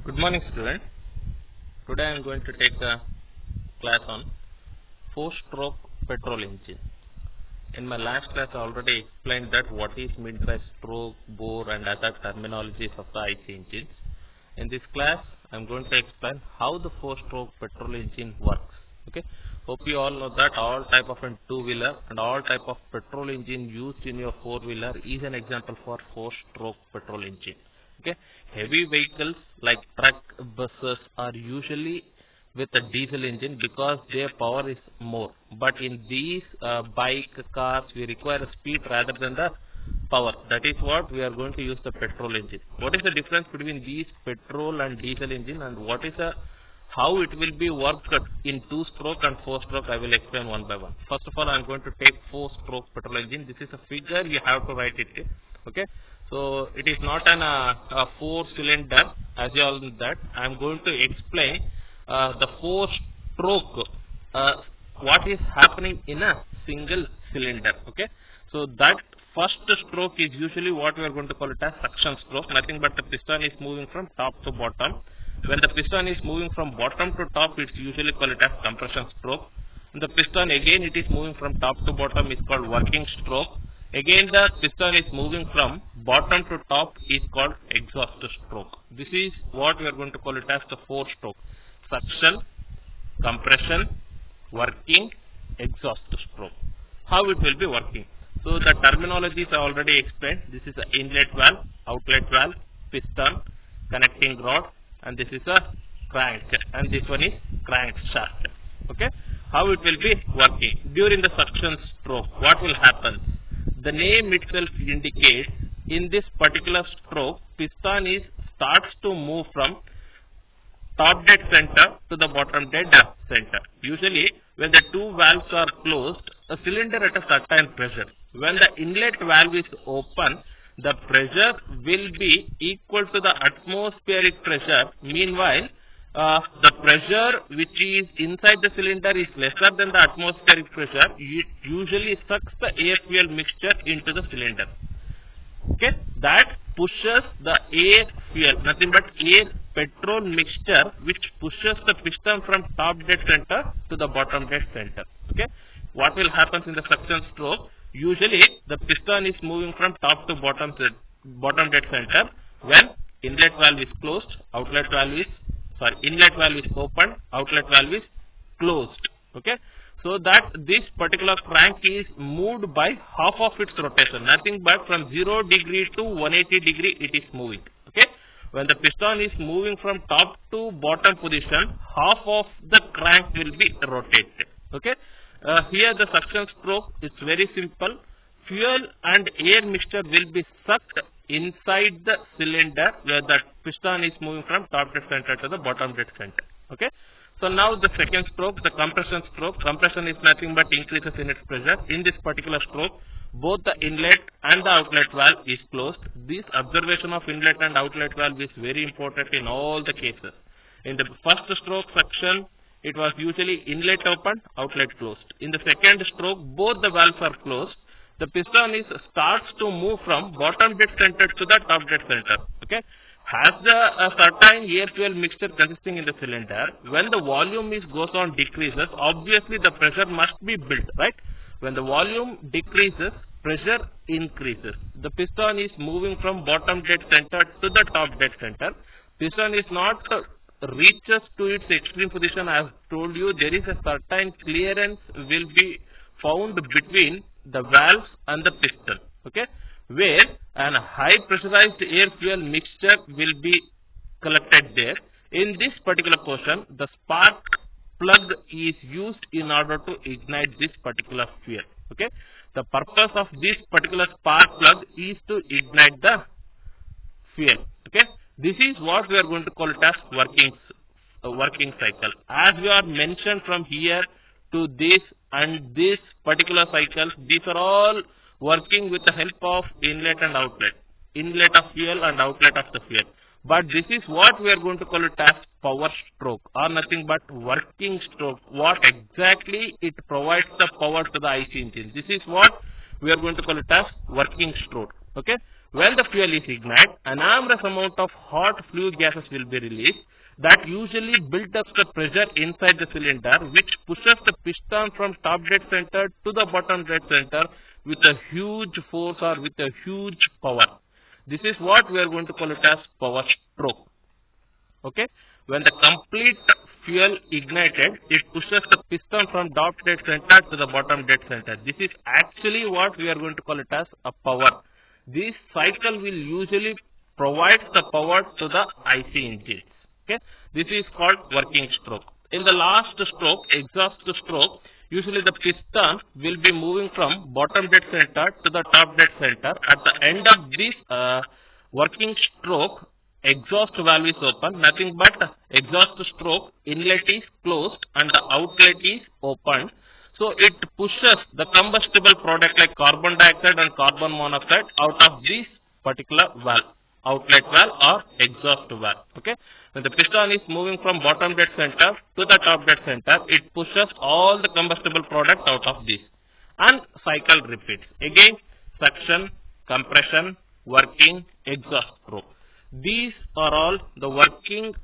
Good morning, student. Today I am going to take a class on four-stroke petrol engine. In my last class, I already explained that what is meant by stroke, bore, and other terminologies of the IC engines. In this class, I am going to explain how the four-stroke petrol engine works. Okay. Hope you all know that all type of a two-wheeler and all type of petrol engine used in your four-wheeler is an example for four-stroke petrol engine. Okay, heavy vehicles like truck, buses are usually with a diesel engine because their power is more. But in these bike, cars, we require a speed rather than the power. That is what we are going to use the petrol engine. What is the difference between these petrol and diesel engine, and what is how it will be worked in two-stroke and four-stroke? I will explain one by one. First of all, I am going to take four-stroke petrol engine. This is a figure, you have to write it. Okay. So it is not a four-cylinder, as you all know that. I am going to explain the four-stroke, what is happening in a single cylinder. Okay, so that first stroke is usually what we are going to call it as suction stroke. Nothing but the piston is moving from top to bottom. When the piston is moving from bottom to top, it's usually called it as compression stroke. And the piston again, it is moving from top to bottom, is called working stroke. Again, the piston is moving from bottom to top, is called exhaust stroke. This is what we are going to call it as the four-stroke: suction, compression, working, exhaust stroke. How it will be working? So the terminologies I already explained. This is an inlet valve, outlet valve, piston, connecting rod, and this is a crank, and this one is crankshaft. Okay, how it will be working during the suction stroke? What will happen? The name itself indicates in this particular stroke, piston starts to move from top dead center to the bottom dead center. Usually, when the two valves are closed, a cylinder at a certain pressure. When the inlet valve is open, the pressure will be equal to the atmospheric pressure. Meanwhile, the pressure which is inside the cylinder is lesser than the atmospheric pressure. It usually sucks the air-fuel mixture into the cylinder. Okay, that pushes the air-fuel, nothing but air-petrol mixture, which pushes the piston from top dead center to the bottom dead center. Okay, what will happen in the suction stroke? Usually, the piston is moving from top to bottom dead center. When inlet valve is closed, inlet valve is open, outlet valve is closed. Okay, so that this particular crank is moved by half of its rotation, nothing but from 0 degree to 180 degree it is moving. Okay, when the piston is moving from top to bottom position, half of the crank will be rotated. Okay, here the suction stroke is very simple. Fuel and air mixture will be sucked inside the cylinder where the piston is moving from top dead center to the bottom dead center. Okay, so now the second stroke, the compression stroke. Compression is nothing but increases in its pressure. In this particular stroke, both the inlet and the outlet valve is closed. This observation of inlet and outlet valve is very important in all the cases. In the first stroke suction, it was usually inlet open, outlet closed. In the second stroke, both the valves are closed. The piston starts to move from bottom dead center to the top dead center. Okay, has the certain air fuel mixture consisting in the cylinder. When the volume goes on decreases, obviously the pressure must be built, right? When the volume decreases, pressure increases. The piston is moving from bottom dead center to the top dead center. Piston is not reaches to its extreme position. I have told you there is a certain clearance will be found between the valves and the piston. Okay, where an high pressurized air fuel mixture will be collected there. In this particular portion, the spark plug is used in order to ignite this particular fuel. Okay, the purpose of this particular spark plug is to ignite the fuel. Okay, this is what we are going to call it as working cycle. As we are mentioned from here to this and this particular cycles, these are all working with the help of inlet and outlet, inlet of fuel and outlet of the fuel. But this is what we are going to call it as power stroke, or nothing but working stroke. What exactly it provides the power to the IC engine. This is what we are going to call it as working stroke. Okay, When the fuel is ignited, an enormous amount of hot flue gases will be released that usually build up the pressure inside the cylinder, which pushes the piston from top dead center to the bottom dead center with a huge force or with a huge power. This is what we are going to call it as power stroke. Okay, when the complete fuel ignited, it pushes the piston from top dead center to the bottom dead center. This is actually what we are going to call it as a power. This cycle will usually provide the power to the IC engines. Okay, this is called working stroke. In the last stroke, exhaust stroke, usually the piston will be moving from bottom dead center to the top dead center. At the end of this working stroke, exhaust valve is open, nothing but exhaust stroke, inlet is closed and the outlet is open. So it pushes the combustible product like carbon dioxide and carbon monoxide out of this particular valve, outlet valve or exhaust valve. Okay, when the piston is moving from bottom dead center to the top dead center, it pushes all the combustible product out of this, and cycle repeats again: suction, compression, working, exhaust stroke. These are all the working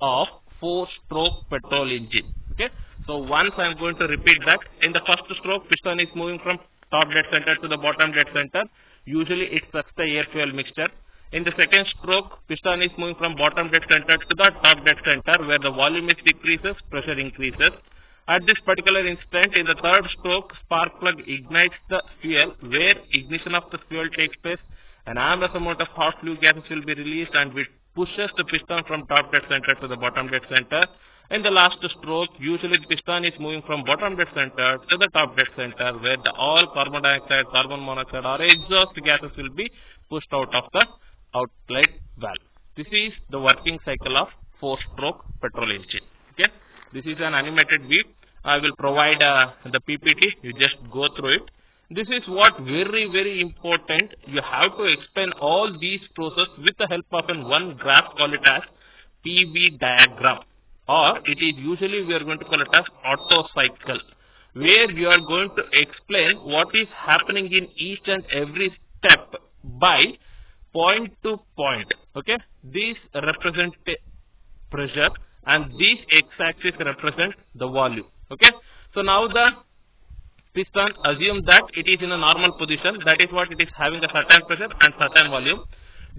of 4-stroke petrol engine. Okay, so once I am going to repeat that. In the first stroke, piston is moving from top dead center to the bottom dead center. Usually it sucks the air fuel mixture. In the second stroke, piston is moving from bottom dead center to the top dead center, where the volume is decreases, pressure increases. At this particular instant, in the third stroke, spark plug ignites the fuel, where ignition of the fuel takes place. An enormous amount of hot flue gases will be released and which pushes the piston from top dead center to the bottom dead center. In the last stroke, usually the piston is moving from bottom dead center to the top dead center, where the all carbon dioxide, carbon monoxide or exhaust gases will be pushed out of the outlet valve. This is the working cycle of 4-stroke petrol engine. Okay, this is an animated view. I will provide the PPT. You just go through it. This is what very important. You have to explain all these processes with the help of one graph, call it as PV diagram, or it is usually we are going to call it as auto cycle, where you are going to explain what is happening in each and every step by point to point. Okay, these represent pressure and these x-axis represent the volume. Okay, so now the piston, assume that it is in a normal position, that is what it is having a certain pressure and certain volume.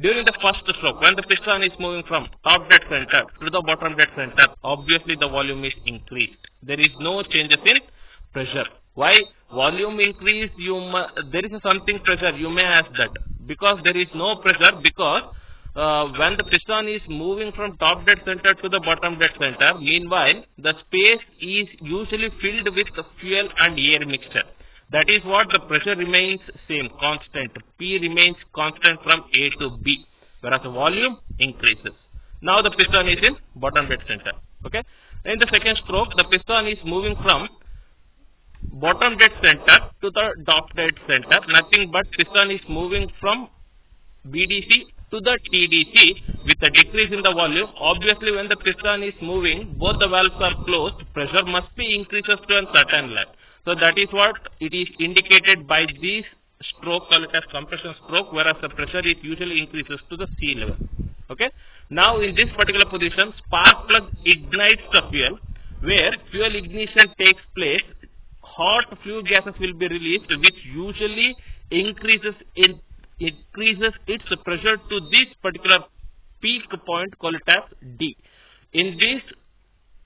During the first stroke, when the piston is moving from top dead center to the bottom dead center, obviously the volume is increased. There is no changes in pressure. Why volume increase? There is something pressure, you may ask that. Because there is no pressure, because when the piston is moving from top dead center to the bottom dead center, meanwhile the space is usually filled with the fuel and air mixture. That is what the pressure remains same, constant. P remains constant from A to B, whereas the volume increases. Now the piston is in bottom dead center. Okay. In the second stroke, the piston is moving from bottom dead center to the top dead center. Nothing but piston is moving from BDC to the TDC with a decrease in the volume. Obviously, when the piston is moving, both the valves are closed, pressure must be increases to a certain level. So that is what it is indicated by this stroke, called it as compression stroke, whereas the pressure is usually increases to the sea level. Okay. Now in this particular position, spark plug ignites the fuel, where fuel ignition takes place. Hot flue gases will be released, which usually increases its pressure to this particular peak point, called it as D. In this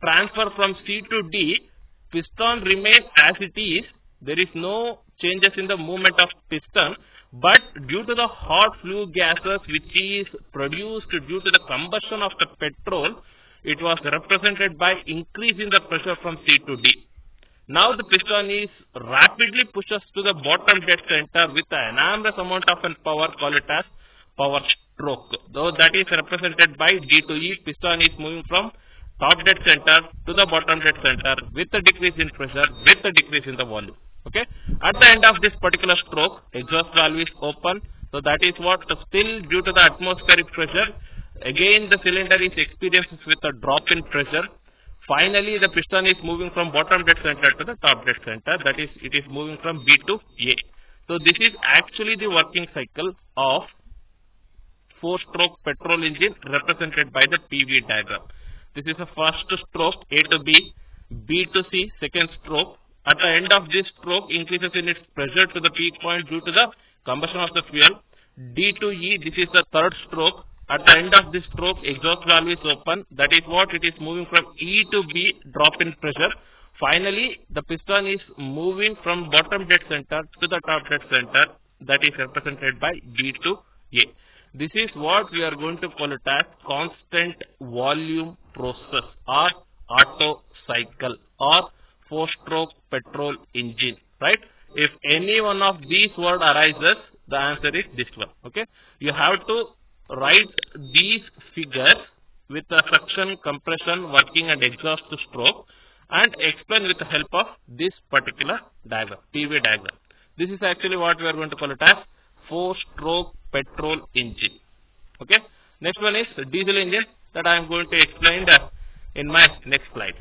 transfer from C to D, piston remains as it is. There is no changes in the movement of piston, but due to the hot flue gases which is produced due to the combustion of the petrol, it was represented by increase in the pressure from C to D. Now the piston is rapidly pushes to the bottom dead center with an enormous amount of power, call it as power stroke. Though that is represented by D to E, piston is moving from top dead center to the bottom dead center with a decrease in pressure, with a decrease in the volume. Okay. At the end of this particular stroke, exhaust valve is open. So that is what still due to the atmospheric pressure, again the cylinder is experiences with a drop in pressure. Finally, the piston is moving from bottom dead center to the top dead center. That is, it is moving from B to A. So this is actually the working cycle of 4-stroke petrol engine represented by the PV diagram. This is the first stroke A to B, B to C, second stroke. At the end of this stroke increases in its pressure to the peak point due to the combustion of the fuel. D to E, this is the third stroke. At the end of this stroke, exhaust valve is open. That is what it is moving from E to B, drop in pressure. Finally, the piston is moving from bottom dead center to the top dead center. That is represented by B to A. This is what we are going to call it as constant volume process or Otto cycle or 4-stroke petrol engine, right? If any one of these words arises, the answer is this one. Okay, you have to write these figures with the suction, compression, working and exhaust stroke and explain with the help of this particular diagram, PV diagram. This is actually what we are going to call it as 4-stroke petrol engine. Okay, next one is diesel engine that I am going to explain in my next slides.